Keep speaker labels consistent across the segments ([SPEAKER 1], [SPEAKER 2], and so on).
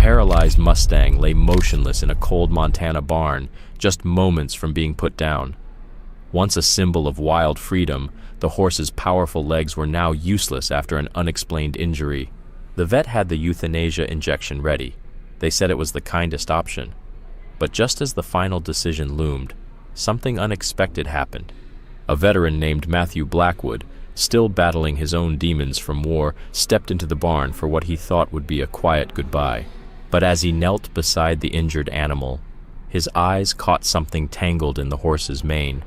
[SPEAKER 1] paralyzed Mustang lay motionless in a cold Montana barn, just moments from being put down. Once a symbol of wild freedom, the horse's powerful legs were now useless after an unexplained injury. The vet had the euthanasia injection ready. They said it was the kindest option. But just as the final decision loomed, something unexpected happened. A veteran named Matthew Blackwood, still battling his own demons from war, stepped into the barn for what he thought would be a quiet goodbye. But as he knelt beside the injured animal, his eyes caught something tangled in the horse's mane.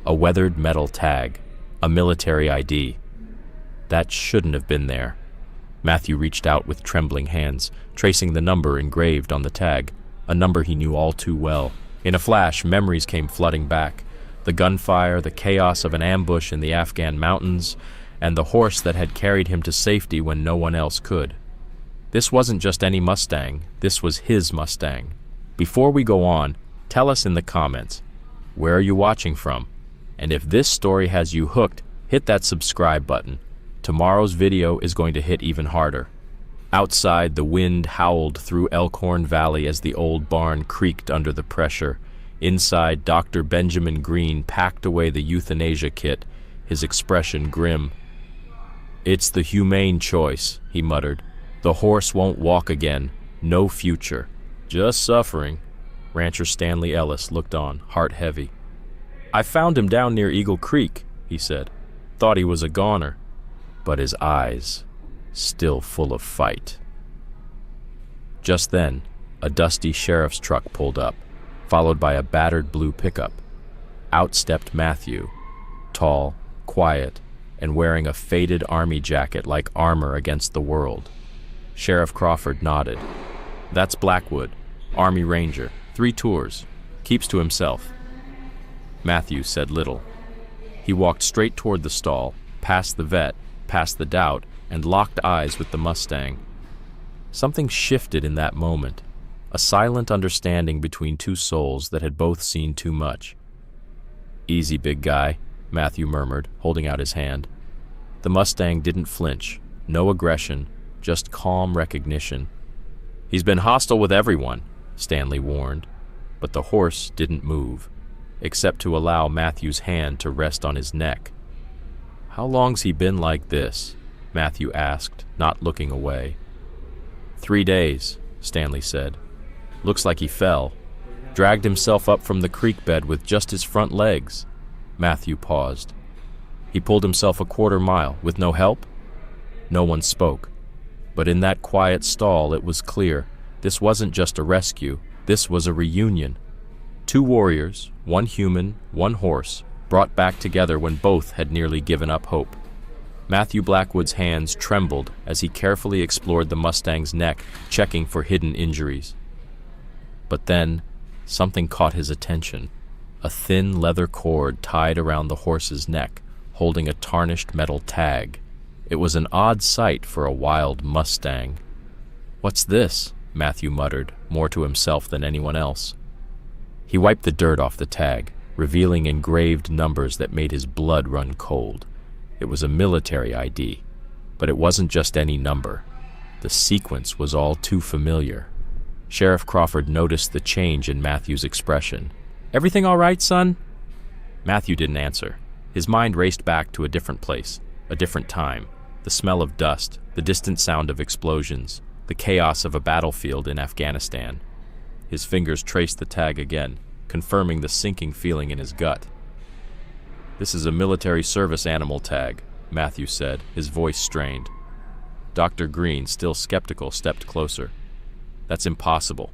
[SPEAKER 1] A weathered metal tag, a military ID. That shouldn't have been there. Matthew reached out with trembling hands, tracing the number engraved on the tag, a number he knew all too well. In a flash, memories came flooding back. The gunfire, the chaos of an ambush in the Afghan mountains, and the horse that had carried him to safety when no one else could. This wasn't just any Mustang, this was his Mustang. Before we go on, tell us in the comments, where are you watching from? And if this story has you hooked, hit that subscribe button. Tomorrow's video is going to hit even harder. Outside, the wind howled through Elkhorn Valley as the old barn creaked under the pressure. Inside, Dr. Benjamin Green packed away the euthanasia kit, his expression grim. "It's the humane choice," he muttered. "The horse won't walk again. No future. Just suffering." Rancher Stanley Ellis looked on, heart heavy. "I found him down near Eagle Creek," he said. "Thought he was a goner." But his eyes, still full of fight. Just then, a dusty sheriff's truck pulled up, followed by a battered blue pickup. Out stepped Matthew, tall, quiet, and wearing a faded army jacket like armor against the world. Sheriff Crawford nodded. "That's Blackwood, Army Ranger, 3 tours, keeps to himself." Matthew said little. He walked straight toward the stall, past the vet, past the doubt, and locked eyes with the Mustang. Something shifted in that moment, a silent understanding between two souls that had both seen too much. "Easy, big guy," Matthew murmured, holding out his hand. The Mustang didn't flinch, no aggression, just calm recognition. "He's been hostile with everyone," Stanley warned, but the horse didn't move, except to allow Matthew's hand to rest on his neck. "How long's he been like this?" Matthew asked, not looking away. 3 days, Stanley said. "Looks like he fell. Dragged himself up from the creek bed with just his front legs." Matthew paused. "He pulled himself a 1/4 mile with no help?" No one spoke. But in that quiet stall it was clear, this wasn't just a rescue, this was a reunion. 2 warriors, 1 human, 1 horse, brought back together when both had nearly given up hope. Matthew Blackwood's hands trembled as he carefully explored the Mustang's neck, checking for hidden injuries. But then, something caught his attention. A thin leather cord tied around the horse's neck, holding a tarnished metal tag. It was an odd sight for a wild Mustang. "What's this?" Matthew muttered, more to himself than anyone else. He wiped the dirt off the tag, revealing engraved numbers that made his blood run cold. It was a military ID, but it wasn't just any number. The sequence was all too familiar. Sheriff Crawford noticed the change in Matthew's expression. "Everything all right, son?" Matthew didn't answer. His mind raced back to a different place, a different time. The smell of dust, the distant sound of explosions, the chaos of a battlefield in Afghanistan. His fingers traced the tag again, confirming the sinking feeling in his gut. "This is a military service animal tag," Matthew said, his voice strained. Dr. Green, still skeptical, stepped closer. "That's impossible."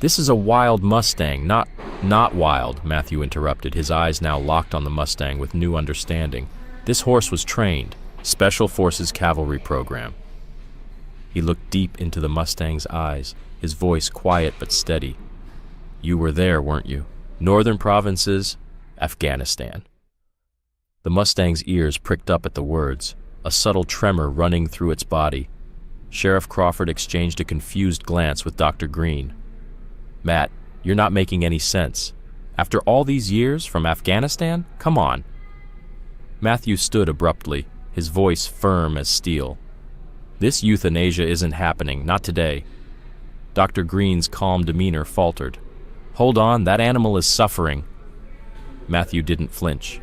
[SPEAKER 1] "This is a wild Mustang, not wild," Matthew interrupted, his eyes now locked on the Mustang with new understanding. "This horse was trained. Special Forces Cavalry program." He looked deep into the Mustang's eyes, his voice quiet but steady. "You were there, weren't you? Northern provinces, Afghanistan." The Mustang's ears pricked up at the words, a subtle tremor running through its body. Sheriff Crawford exchanged a confused glance with Dr. Green. "Matt, you're not making any sense. After all these years from Afghanistan? Come on." Matthew stood abruptly, his voice firm as steel. "This euthanasia isn't happening, not today." Dr. Green's calm demeanor faltered. "Hold on, that animal is suffering." Matthew didn't flinch.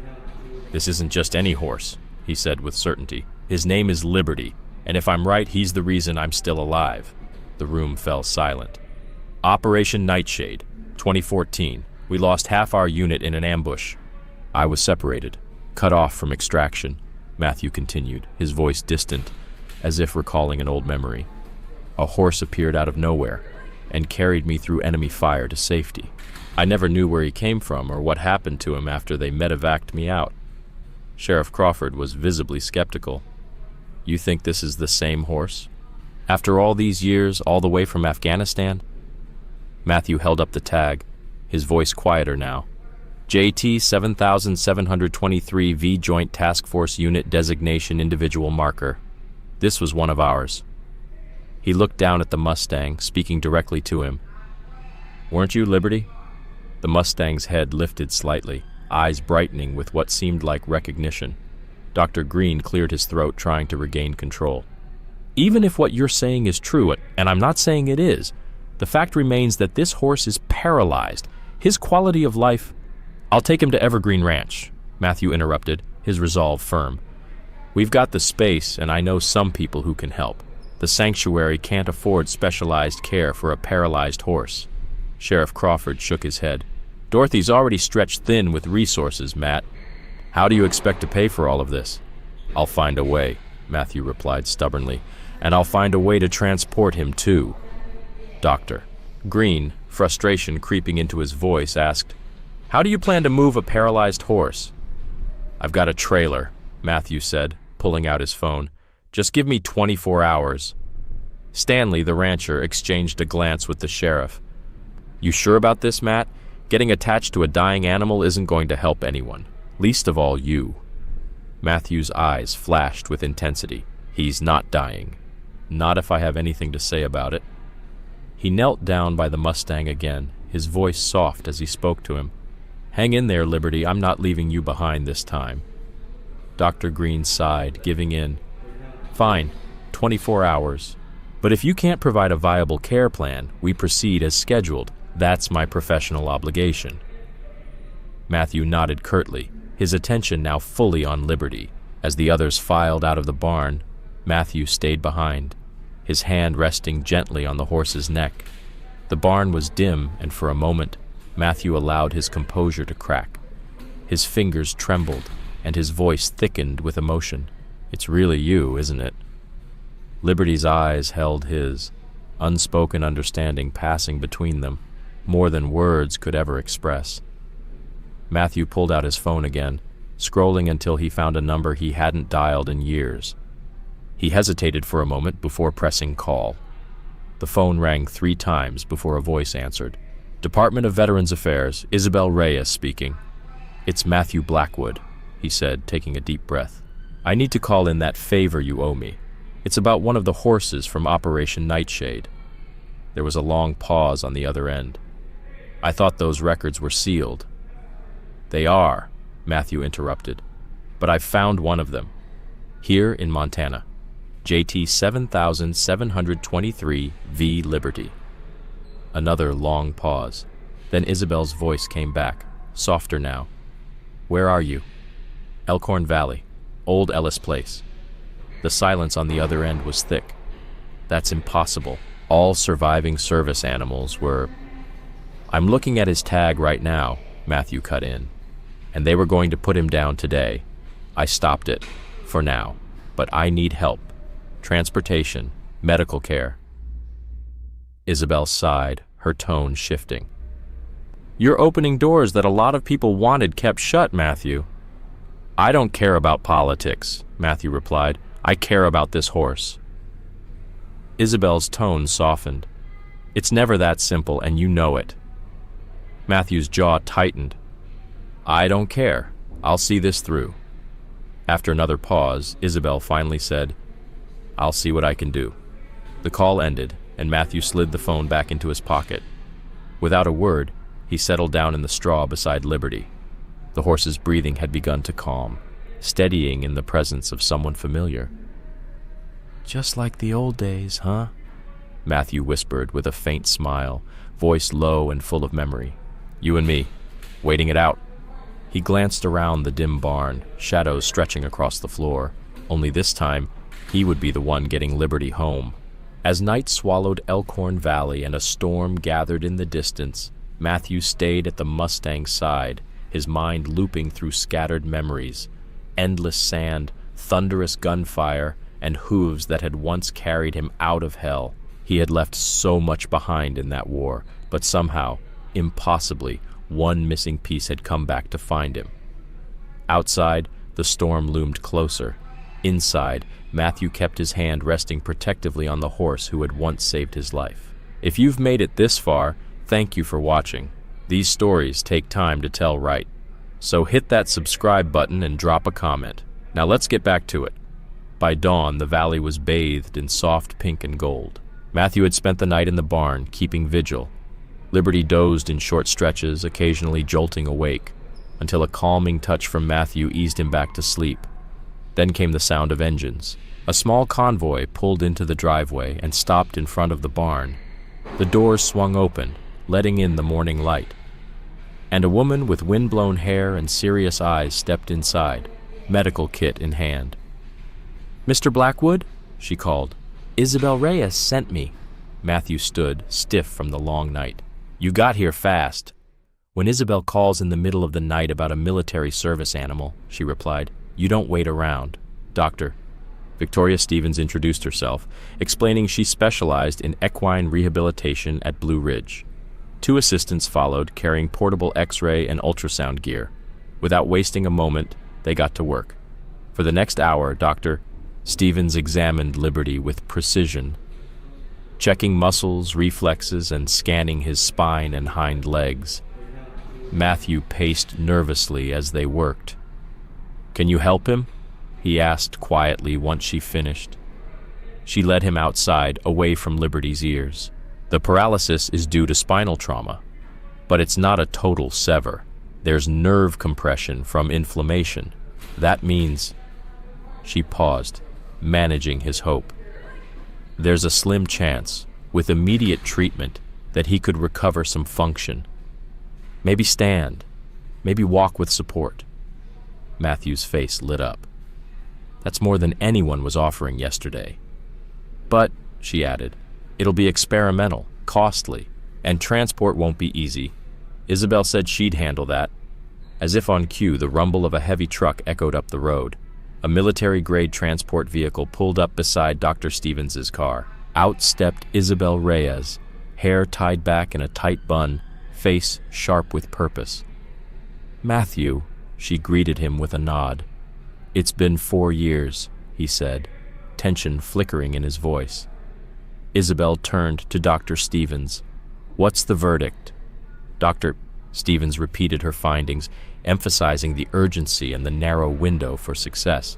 [SPEAKER 1] "This isn't just any horse," he said with certainty. "His name is Liberty, and if I'm right, he's the reason I'm still alive." The room fell silent. "Operation Nightshade, 2014. We lost half our unit in an ambush. I was separated, cut off from extraction," Matthew continued, his voice distant, as if recalling an old memory. "A horse appeared out of nowhere and carried me through enemy fire to safety. I never knew where he came from or what happened to him after they medevaced me out." Sheriff Crawford was visibly skeptical. "You think this is the same horse? After all these years, all the way from Afghanistan?" Matthew held up the tag, his voice quieter now. "JT 7723 V Joint Task Force Unit Designation Individual Marker. This was one of ours." He looked down at the Mustang, speaking directly to him. "Weren't you Liberty?" The Mustang's head lifted slightly, eyes brightening with what seemed like recognition. Dr. Green cleared his throat, trying to regain control. "Even if what you're saying is true, and I'm not saying it is, the fact remains that this horse is paralyzed. His quality of life—" "I'll take him to Evergreen Ranch," Matthew interrupted, his resolve firm. "We've got the space, and I know some people who can help. The sanctuary can't afford specialized care for a paralyzed horse." Sheriff Crawford shook his head. "Dorothy's already stretched thin with resources, Matt. How do you expect to pay for all of this?" "I'll find a way," Matthew replied stubbornly, "and I'll find a way to transport him too." "Doctor." Green, frustration creeping into his voice, asked, "How do you plan to move a paralyzed horse?" "I've got a trailer," Matthew said, pulling out his phone. "Just give me 24 hours. Stanley, the rancher, exchanged a glance with the sheriff. "You sure about this, Matt? Getting attached to a dying animal isn't going to help anyone, least of all you." Matthew's eyes flashed with intensity. "He's not dying. Not if I have anything to say about it." He knelt down by the Mustang again, his voice soft as he spoke to him. "Hang in there, Liberty. I'm not leaving you behind this time." Dr. Green sighed, giving in. "Fine, 24 hours. But if you can't provide a viable care plan, we proceed as scheduled. That's my professional obligation." Matthew nodded curtly, his attention now fully on Liberty. As the others filed out of the barn, Matthew stayed behind, his hand resting gently on the horse's neck. The barn was dim, and for a moment, Matthew allowed his composure to crack. His fingers trembled, and his voice thickened with emotion. "It's really you, isn't it?" Liberty's eyes held his, unspoken understanding passing between them, more than words could ever express. Matthew pulled out his phone again, scrolling until he found a number he hadn't dialed in years. He hesitated for a moment before pressing call. The phone rang 3 times before a voice answered. "Department of Veterans Affairs, Isabel Reyes speaking." "It's Matthew Blackwood," he said, taking a deep breath. "I need to call in that favor you owe me. It's about one of the horses from Operation Nightshade." There was a long pause on the other end. "I thought those records were sealed." "They are," Matthew interrupted, "but I've found one of them. Here in Montana. JT 7723 V Liberty." Another long pause. Then Isabel's voice came back, softer now. "Where are you?" "Elkhorn Valley, Old Ellis Place." The silence on the other end was thick. "That's impossible. All surviving service animals were—" "I'm looking at his tag right now," Matthew cut in. "And they were going to put him down today. I stopped it, for now. But I need help. Transportation, medical care." Isabel sighed, her tone shifting. "You're opening doors that a lot of people wanted kept shut, Matthew." "I don't care about politics," Matthew replied. "I care about this horse." Isabel's tone softened. "It's never that simple, and you know it." Matthew's jaw tightened. "I don't care. I'll see this through." After another pause, Isabel finally said, "I'll see what I can do." The call ended, and Matthew slid the phone back into his pocket. Without a word, he settled down in the straw beside Liberty. The horse's breathing had begun to calm, steadying in the presence of someone familiar. "Just like the old days, huh?" Matthew whispered with a faint smile, voice low and full of memory. You and me, waiting it out. He glanced around the dim barn, shadows stretching across the floor. Only this time, he would be the one getting Liberty home. As night swallowed Elkhorn Valley and a storm gathered in the distance, Matthew stayed at the Mustang's side, his mind looping through scattered memories. Endless sand, thunderous gunfire, and hooves that had once carried him out of hell. He had left so much behind in that war, but somehow, impossibly, one missing piece had come back to find him. Outside, the storm loomed closer. Inside, Matthew kept his hand resting protectively on the horse who had once saved his life. If you've made it this far, thank you for watching. These stories take time to tell right. So hit that subscribe button and drop a comment. Now let's get back to it. By dawn, the valley was bathed in soft pink and gold. Matthew had spent the night in the barn, keeping vigil. Liberty dozed in short stretches, occasionally jolting awake, until a calming touch from Matthew eased him back to sleep. Then came the sound of engines. A small convoy pulled into the driveway and stopped in front of the barn. The doors swung open, letting in the morning light. And a woman with wind-blown hair and serious eyes stepped inside, medical kit in hand. "Mr. Blackwood?" she called. "Isabel Reyes sent me." Matthew stood, stiff from the long night. "You got here fast." "When Isabel calls in the middle of the night about a military service animal," she replied, "you don't wait around." "Doctor." Victoria Stevens introduced herself, explaining she specialized in equine rehabilitation at Blue Ridge. Two assistants followed, carrying portable X-ray and ultrasound gear. Without wasting a moment, they got to work. For the next hour, Dr. Stevens examined Liberty with precision, checking muscles, reflexes, and scanning his spine and hind legs. Matthew paced nervously as they worked. "Can you help him?" he asked quietly once she finished. She led him outside, away from Liberty's ears. "The paralysis is due to spinal trauma, but it's not a total sever. There's nerve compression from inflammation. That means—" She paused, managing his hope. "There's a slim chance, with immediate treatment, that he could recover some function. Maybe stand, maybe walk with support." Matthew's face lit up. "That's more than anyone was offering yesterday. But," she added, "it'll be experimental, costly, and transport won't be easy. Isabel said she'd handle that." As if on cue, the rumble of a heavy truck echoed up the road. A military-grade transport vehicle pulled up beside Dr. Stevens's car. Out stepped Isabel Reyes, hair tied back in a tight bun, face sharp with purpose. "Matthew," she greeted him with a nod. "It's been 4 years," he said, tension flickering in his voice. Isabel turned to Dr. Stevens. "What's the verdict?" Dr. Stevens repeated her findings, emphasizing the urgency and the narrow window for success.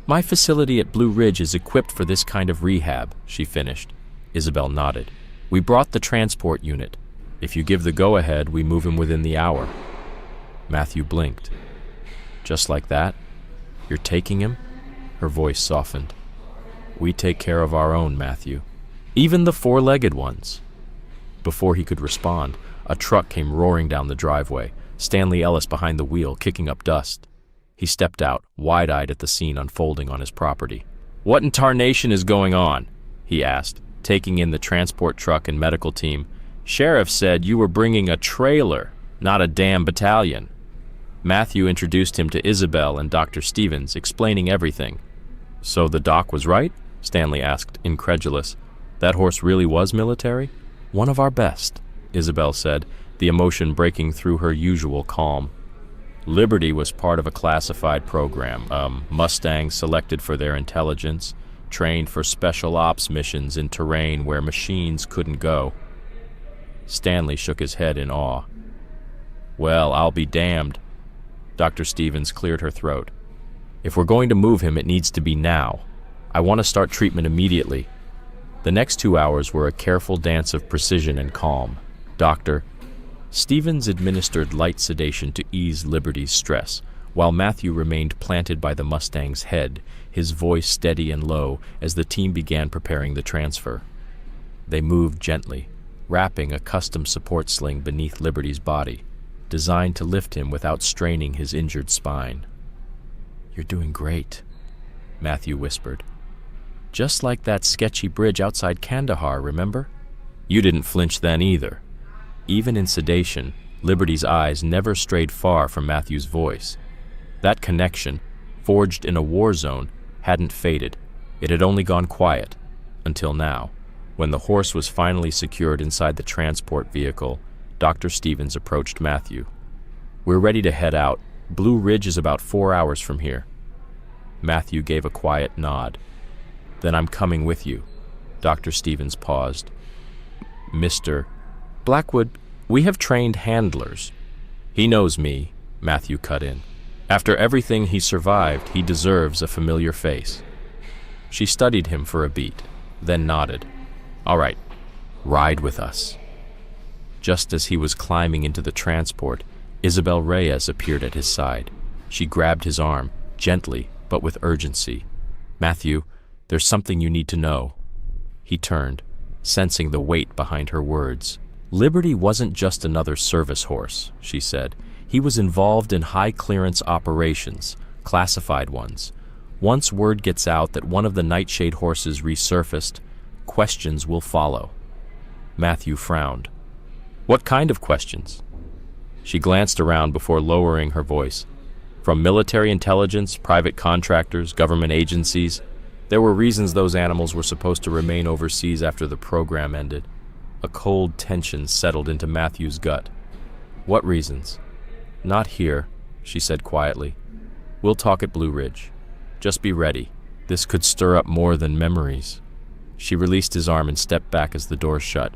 [SPEAKER 1] "My facility at Blue Ridge is equipped for this kind of rehab," she finished. Isabel nodded. "We brought the transport unit. If you give the go-ahead, we move him within the hour." Matthew blinked. "Just like that? You're taking him?" Her voice softened. "We take care of our own, Matthew. Even the four-legged ones." Before he could respond, a truck came roaring down the driveway, Stanley Ellis behind the wheel, kicking up dust. He stepped out, wide-eyed at the scene unfolding on his property. "What in tarnation is going on?" he asked, taking in the transport truck and medical team. "Sheriff said you were bringing a trailer, not a damn battalion." Matthew introduced him to Isabel and Dr. Stevens, explaining everything. "So the doc was right?" Stanley asked, incredulous. "That horse really was military?" "One of our best," Isabel said, the emotion breaking through her usual calm. "Liberty was part of a classified program, Mustangs selected for their intelligence, trained for special ops missions in terrain where machines couldn't go." Stanley shook his head in awe. "Well, I'll be damned." Dr. Stevens cleared her throat. "If we're going to move him, it needs to be now. I want to start treatment immediately." The next 2 hours were a careful dance of precision and calm. Dr. Stevens administered light sedation to ease Liberty's stress, while Matthew remained planted by the Mustang's head, his voice steady and low as the team began preparing the transfer. They moved gently, wrapping a custom support sling beneath Liberty's body, designed to lift him without straining his injured spine. "You're doing great," Matthew whispered. "Just like that sketchy bridge outside Kandahar, remember? You didn't flinch then either." Even in sedation, Liberty's eyes never strayed far from Matthew's voice. That connection, forged in a war zone, hadn't faded. It had only gone quiet, until now. When the horse was finally secured inside the transport vehicle, Dr. Stevens approached Matthew. "We're ready to head out. Blue Ridge is about 4 hours from here." Matthew gave a quiet nod. "Then I'm coming with you." Dr. Stevens paused. "Mr. Blackwood, we have trained handlers." "He knows me," Matthew cut in. "After everything he survived, he deserves a familiar face." She studied him for a beat, then nodded. "All right, ride with us." Just as he was climbing into the transport, Isabel Reyes appeared at his side. She grabbed his arm, gently but with urgency. "Matthew, there's something you need to know." He turned, sensing the weight behind her words. "Liberty wasn't just another service horse," she said. "He was involved in high-clearance operations, classified ones. Once word gets out that one of the Nightshade horses resurfaced, questions will follow." Matthew frowned. "What kind of questions?" She glanced around before lowering her voice. From military intelligence, private contractors, government agencies, there were reasons those animals were supposed to remain overseas after the program ended. A cold tension settled into Matthew's gut. "What reasons?" "Not here," she said quietly. "We'll talk at Blue Ridge. Just be ready. This could stir up more than memories." She released his arm and stepped back as the door shut.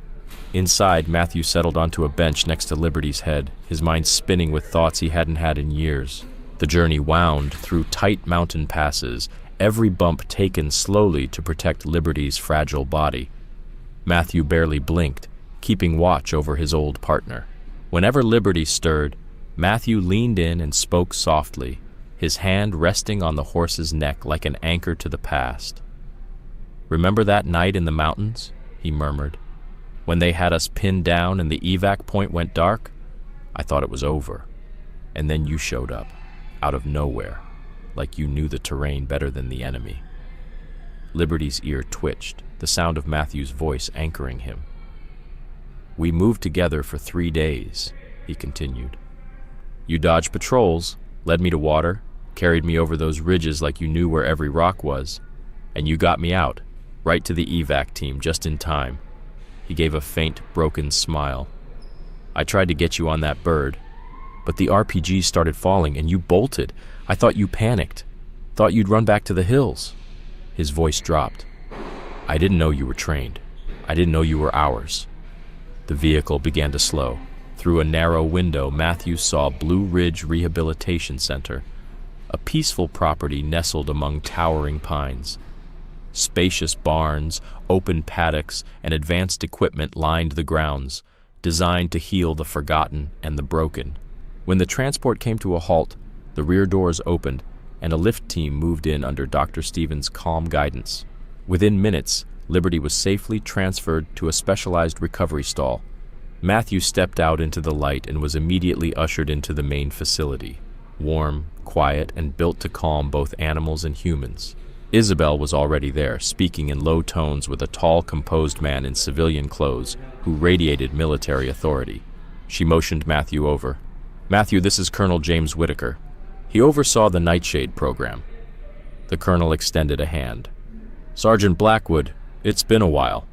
[SPEAKER 1] Inside, Matthew settled onto a bench next to Liberty's head, his mind spinning with thoughts he hadn't had in years. The journey wound through tight mountain passes, every bump taken slowly to protect Liberty's fragile body. Matthew barely blinked, keeping watch over his old partner. Whenever Liberty stirred, Matthew leaned in and spoke softly, his hand resting on the horse's neck like an anchor to the past. "Remember that night in the mountains?" he murmured. "When they had us pinned down and the evac point went dark? I thought it was over. And then you showed up, out of nowhere, like you knew the terrain better than the enemy." Liberty's ear twitched, the sound of Matthew's voice anchoring him. "We moved together for 3 days," he continued. "You dodged patrols, led me to water, carried me over those ridges like you knew where every rock was, and you got me out, right to the evac team just in time." He gave a faint, broken smile. "I tried to get you on that bird, but the RPGs started falling and you bolted. I thought you panicked. Thought you'd run back to the hills." His voice dropped. "I didn't know you were trained. I didn't know you were ours." The vehicle began to slow. Through a narrow window, Matthew saw Blue Ridge Rehabilitation Center, a peaceful property nestled among towering pines. Spacious barns, open paddocks, and advanced equipment lined the grounds, designed to heal the forgotten and the broken. When the transport came to a halt, the rear doors opened, and a lift team moved in under Dr. Stevens' calm guidance. Within minutes, Liberty was safely transferred to a specialized recovery stall. Matthew stepped out into the light and was immediately ushered into the main facility, warm, quiet, and built to calm both animals and humans. Isabel was already there, speaking in low tones with a tall, composed man in civilian clothes who radiated military authority. She motioned Matthew over. "Matthew, this is Colonel James Whitaker. He oversaw the Nightshade program." The colonel extended a hand. "Sergeant Blackwood, it's been a while."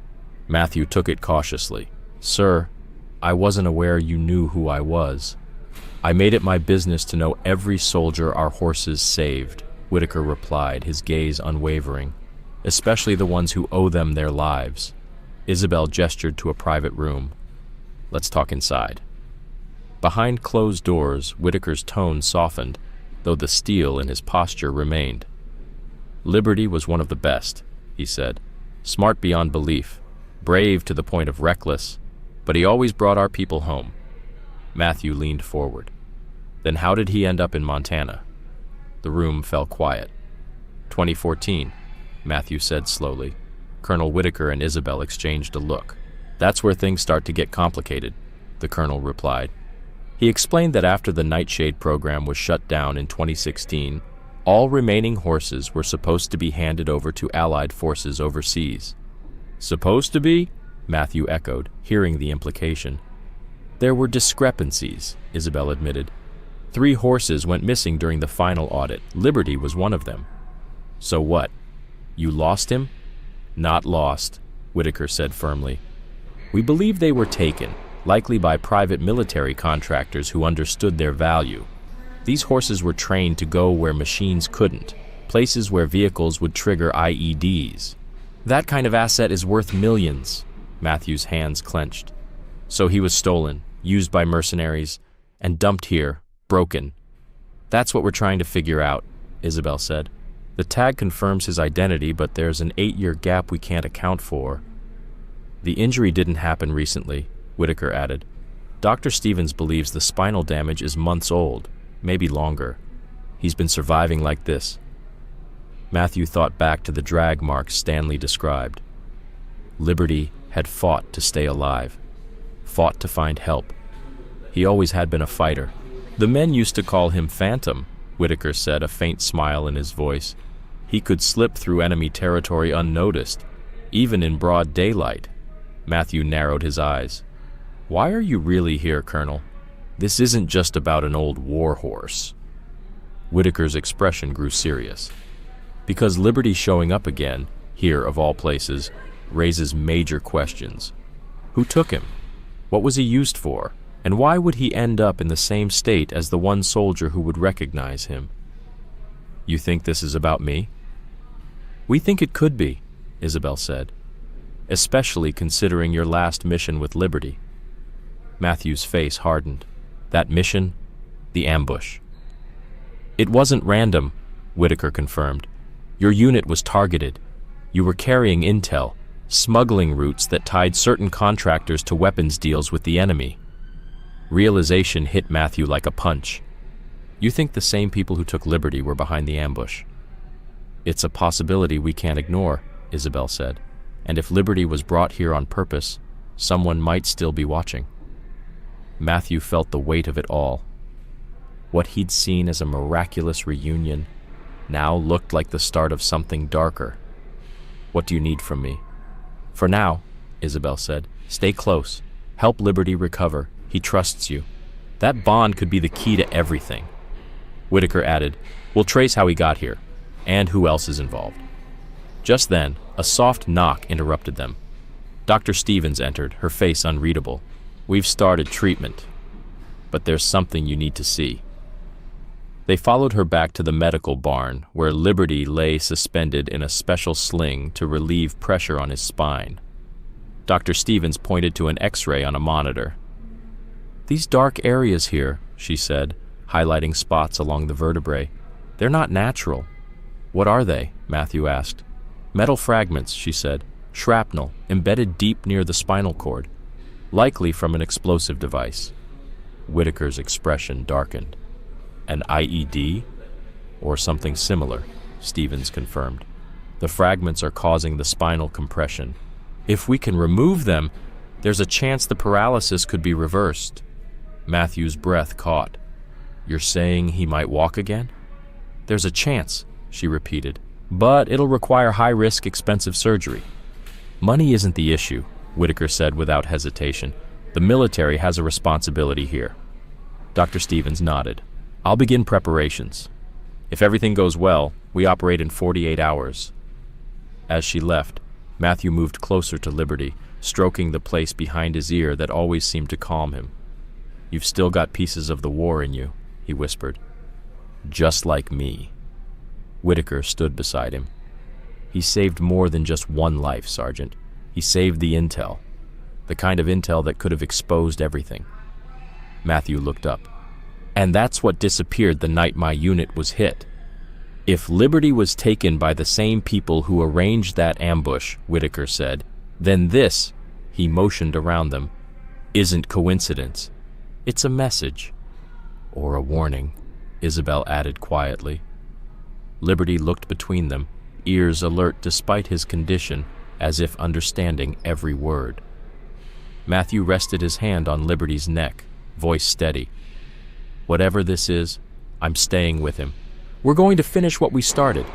[SPEAKER 1] Matthew took it cautiously. "Sir, I wasn't aware you knew who I was. I made it my business to know every soldier our horses saved," Whitaker replied, his gaze unwavering, "especially the ones who owe them their lives." Isabel gestured to a private room. "Let's talk inside." Behind closed doors, Whitaker's tone softened, though the steel in his posture remained. "Liberty was one of the best," he said. "Smart beyond belief, brave to the point of reckless, but he always brought our people home." Matthew leaned forward. "Then how did he end up in Montana?" The room fell quiet. 2014, Matthew said slowly. Colonel Whitaker and Isabel exchanged a look. "That's where things start to get complicated," the colonel replied. He explained that after the Nightshade program was shut down in 2016, all remaining horses were supposed to be handed over to Allied forces overseas. "Supposed to be?" Matthew echoed, hearing the implication. "There were discrepancies," Isabel admitted. 3 horses went missing during the final audit. Liberty was one of them. "So what? You lost him?" "Not lost," Whitaker said firmly. "We believe they were taken, likely by private military contractors who understood their value. These horses were trained to go where machines couldn't, places where vehicles would trigger IEDs. That kind of asset is worth millions." Matthew's hands clenched. "So he was stolen, used by mercenaries, and dumped here, broken. That's what we're trying to figure out," Isabel said. "The tag confirms his identity, but there's an 8-year gap we can't account for." "The injury didn't happen recently," Whitaker added. "Dr. Stevens believes the spinal damage is months old, maybe longer. He's been surviving like this." Matthew thought back to the drag marks Stanley described. Liberty had fought to stay alive, fought to find help. He always had been a fighter. "The men used to call him Phantom," Whitaker said, a faint smile in his voice. "He could slip through enemy territory unnoticed, even in broad daylight." Matthew narrowed his eyes. "Why are you really here, Colonel? This isn't just about an old war horse." Whitaker's expression grew serious. "Because Liberty showing up again, here of all places, raises major questions. Who took him? What was he used for? And why would he end up in the same state as the one soldier who would recognize him?" "You think this is about me?" "We think it could be," Isabel said, "especially considering your last mission with Liberty." Matthew's face hardened. "That mission? The ambush." "It wasn't random," Whitaker confirmed. "Your unit was targeted. You were carrying intel, smuggling routes that tied certain contractors to weapons deals with the enemy." Realization hit Matthew like a punch. "You think the same people who took Liberty were behind the ambush?" "It's a possibility we can't ignore," Isabel said. "And if Liberty was brought here on purpose, someone might still be watching." Matthew felt the weight of it all. What he'd seen as a miraculous reunion now looked like the start of something darker. "What do you need from me?" "For now," Isabel said, "stay close. Help Liberty recover. He trusts you. That bond could be the key to everything." Whitaker added, "We'll trace how he got here, and who else is involved." Just then, a soft knock interrupted them. Dr. Stevens entered, her face unreadable. "We've started treatment, but there's something you need to see." They followed her back to the medical barn, where Liberty lay suspended in a special sling to relieve pressure on his spine. Dr. Stevens pointed to an X-ray on a monitor. "These dark areas here," she said, highlighting spots along the vertebrae, "they're not natural." "What are they?" Matthew asked. "Metal fragments," she said, "shrapnel, embedded deep near the spinal cord, likely from an explosive device." Whitaker's expression darkened. "An IED? Or something similar," Stevens confirmed. "The fragments are causing the spinal compression. If we can remove them, there's a chance the paralysis could be reversed." Matthew's breath caught. "You're saying he might walk again?" "There's a chance," she repeated, "but it'll require high-risk, expensive surgery." "Money isn't the issue," Whitaker said without hesitation. "The military has a responsibility here." Dr. Stevens nodded. "I'll begin preparations. If everything goes well, we operate in 48 hours. As she left, Matthew moved closer to Liberty, stroking the place behind his ear that always seemed to calm him. "You've still got pieces of the war in you," he whispered. "Just like me." Whitaker stood beside him. "He saved more than just one life, Sergeant. He saved the intel. The kind of intel that could have exposed everything." Matthew looked up. "And that's what disappeared the night my unit was hit. If Liberty was taken by the same people who arranged that ambush," Whitaker said, "then this," he motioned around them, "isn't coincidence. It's a message." "Or a warning," Isabel added quietly. Liberty looked between them, ears alert despite his condition, as if understanding every word. Matthew rested his hand on Liberty's neck, voice steady. "Whatever this is, I'm staying with him. We're going to finish what we started."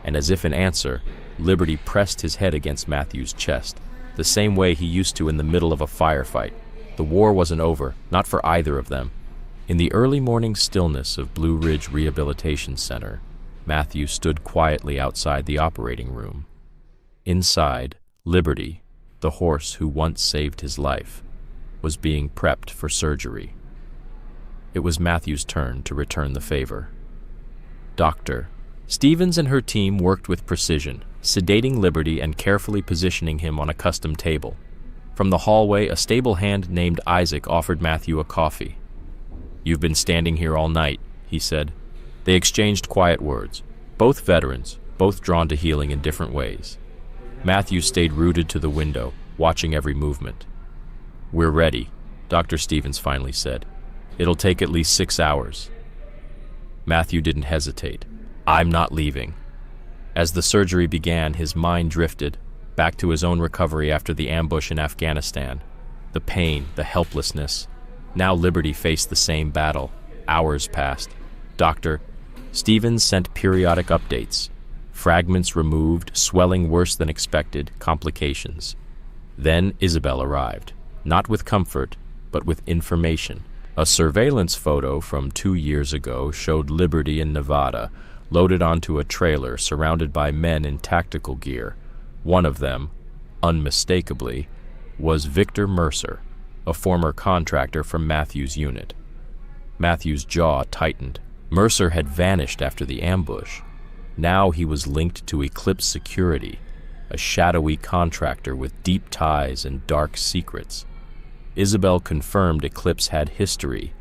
[SPEAKER 1] And as if in answer, Liberty pressed his head against Matthew's chest, the same way he used to in the middle of a firefight. The war wasn't over, not for either of them. In the early morning stillness of Blue Ridge Rehabilitation Center, Matthew stood quietly outside the operating room. Inside, Liberty, the horse who once saved his life, was being prepped for surgery. It was Matthew's turn to return the favor. Dr. Stevens and her team worked with precision, sedating Liberty and carefully positioning him on a custom table. From the hallway, a stable hand named Isaac offered Matthew a coffee. "You've been standing here all night," he said. They exchanged quiet words, both veterans, both drawn to healing in different ways. Matthew stayed rooted to the window, watching every movement. "We're ready," Dr. Stevens finally said. "It'll take at least 6 hours." Matthew didn't hesitate. "I'm not leaving." As the surgery began, his mind drifted back to his own recovery after the ambush in Afghanistan. The pain, the helplessness. Now Liberty faced the same battle. Hours passed. Dr. Stevens sent periodic updates. Fragments removed, swelling worse than expected, complications. Then Isabel arrived, not with comfort, but with information. A surveillance photo from 2 years ago showed Liberty in Nevada, loaded onto a trailer surrounded by men in tactical gear. One of them, unmistakably, was Victor Mercer, a former contractor from Matthew's unit. Matthew's jaw tightened. Mercer had vanished after the ambush. Now he was linked to Eclipse Security, a shadowy contractor with deep ties and dark secrets. Isabel confirmed Eclipse had history,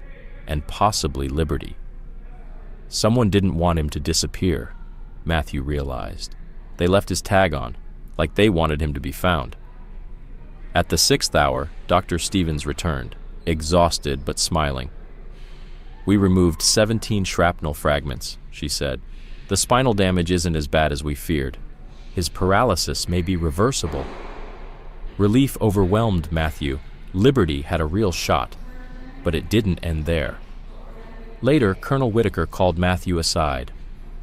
[SPEAKER 1] and possibly Liberty. Someone didn't want him to disappear, Matthew realized. They left his tag on, like they wanted him to be found. At the 6th hour, Dr. Stevens returned, exhausted but smiling. "We removed 17 shrapnel fragments," she said. "The spinal damage isn't as bad as we feared. His paralysis may be reversible." Relief overwhelmed Matthew. Liberty had a real shot, but it didn't end there. Later, Colonel Whitaker called Matthew aside.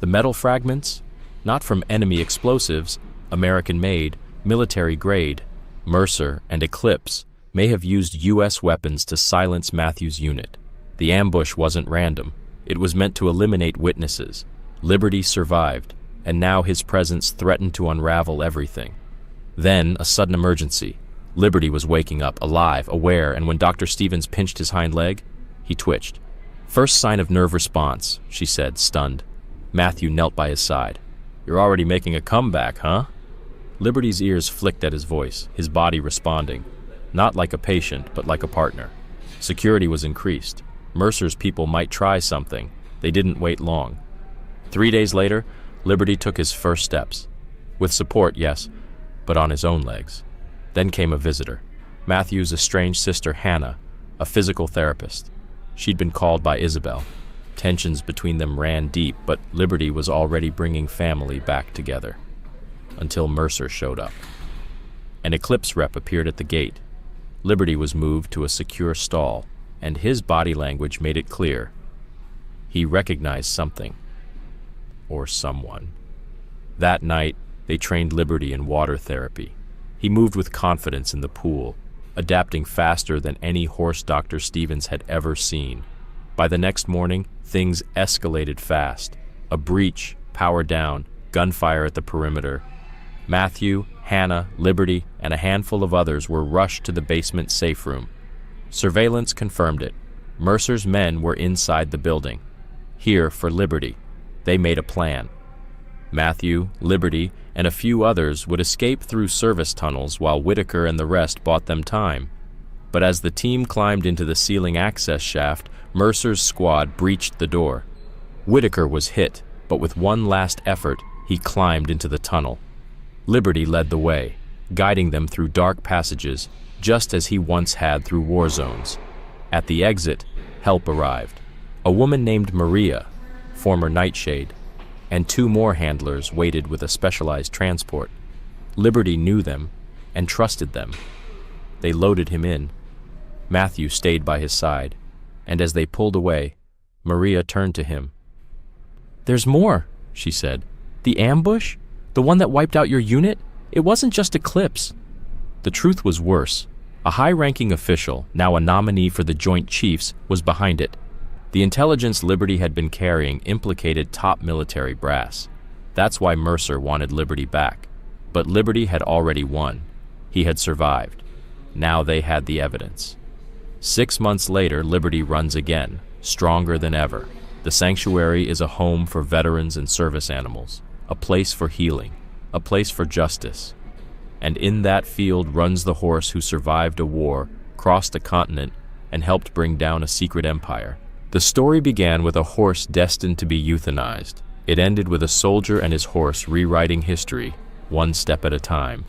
[SPEAKER 1] The metal fragments? Not from enemy explosives, American-made, military-grade. Mercer and Eclipse may have used U.S. weapons to silence Matthew's unit. The ambush wasn't random. It was meant to eliminate witnesses. Liberty survived, and now his presence threatened to unravel everything. Then, a sudden emergency. Liberty was waking up, alive, aware, and when Dr. Stevens pinched his hind leg, he twitched. "First sign of nerve response," she said, stunned. Matthew knelt by his side. "You're already making a comeback, huh?" Liberty's ears flicked at his voice, his body responding. Not like a patient, but like a partner. Security was increased. Mercer's people might try something. They didn't wait long. 3 days later, Liberty took his first steps. With support, yes, but on his own legs. Then came a visitor. Matthew's estranged sister Hannah, a physical therapist. She'd been called by Isabel. Tensions between them ran deep, but Liberty was already bringing family back together. Until Mercer showed up. An Eclipse rep appeared at the gate. Liberty was moved to a secure stall, and his body language made it clear. He recognized something. Or someone. That night, they trained Liberty in water therapy. He moved with confidence in the pool, adapting faster than any horse Dr. Stevens had ever seen. By the next morning, things escalated fast. A breach, power down, gunfire at the perimeter. Matthew, Hannah, Liberty, and a handful of others were rushed to the basement safe room. Surveillance confirmed it. Mercer's men were inside the building. Here for Liberty. They made a plan. Matthew, Liberty, and a few others would escape through service tunnels while Whitaker and the rest bought them time. But as the team climbed into the ceiling access shaft, Mercer's squad breached the door. Whitaker was hit, but with one last effort, he climbed into the tunnel. Liberty led the way, guiding them through dark passages, just as he once had through war zones. At the exit, help arrived. A woman named Maria, former Nightshade, and 2 more handlers waited with a specialized transport. Liberty knew them and trusted them. They loaded him in. Matthew stayed by his side, and as they pulled away, Maria turned to him. "There's more," she said. "The ambush? The one that wiped out your unit? It wasn't just Eclipse." The truth was worse. A high-ranking official, now a nominee for the Joint Chiefs, was behind it. The intelligence Liberty had been carrying implicated top military brass. That's why Mercer wanted Liberty back. But Liberty had already won. He had survived. Now they had the evidence. 6 months later, Liberty runs again, stronger than ever. The sanctuary is a home for veterans and service animals, a place for healing, a place for justice. And in that field runs the horse who survived a war, crossed a continent, and helped bring down a secret empire. The story began with a horse destined to be euthanized. It ended with a soldier and his horse rewriting history, one step at a time.